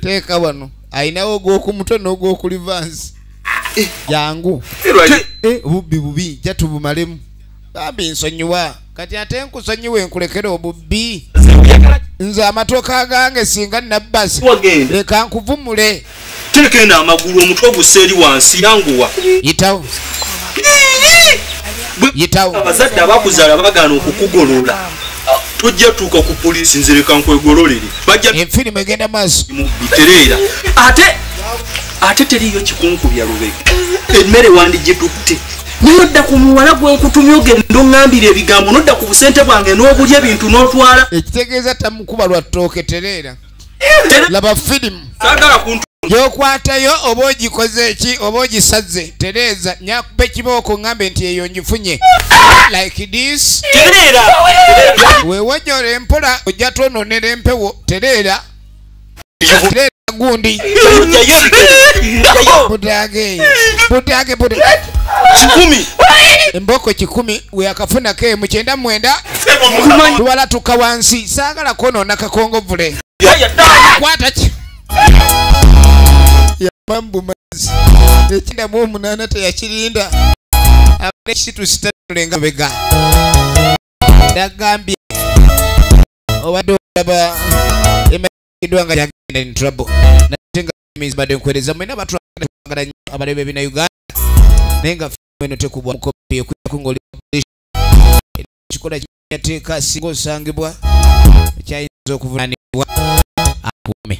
Teka wano ainawo go ku mutwe no go ku livansi yangu bubi jatu bumalemu babi nsonyiwa kati ate nkusonyiwe nkulekera obubbi nza amatoka gange singa nabbasi leka nkuvumule tekenda amagulu omutwe guseri wansi yanguwa yitawo abazadde abakuzala bagana okukugolola tujja tuuka ku poliisi nzireka nkwegololere bajja enfirimu egenda maaso bitereera ate teriyo kikunkubya lubega emmere wandigitutte nodda ku muwala gwe nkutumye ogenda oŋŋambira ebigambo nodda ku busente bwange n'obulya ebintu n'otwala ekitegeeza tamukuba lwa ttooke tereera laba firimu saagala kuntu yokwatayo oba ogikoze eki oba ogisaze tereeza nyakuba ekibooko ŋŋambe nti eyo ngifunye like this tereera weewojjola empola ojja twononera empewo tereera gundi budage kikumi emboko 10 weakafunako emu 99 tuwala tuka wansi saagala kwonoona kakongovule kwata ki yamambu mazi ekindamu 8 teyakirinda abaekitu sitatulenga bega dagambye obadde olaba emakidwa nga yagenda in trouble natenga badde nkwereza mwena abatwagala nnyo abalebe ebina Uganda naye nga eno tekubwa mukopi ekuyako ng'oli kikola kinyateeka singa osangibwa ekyayinza okuvunaanibwa akuume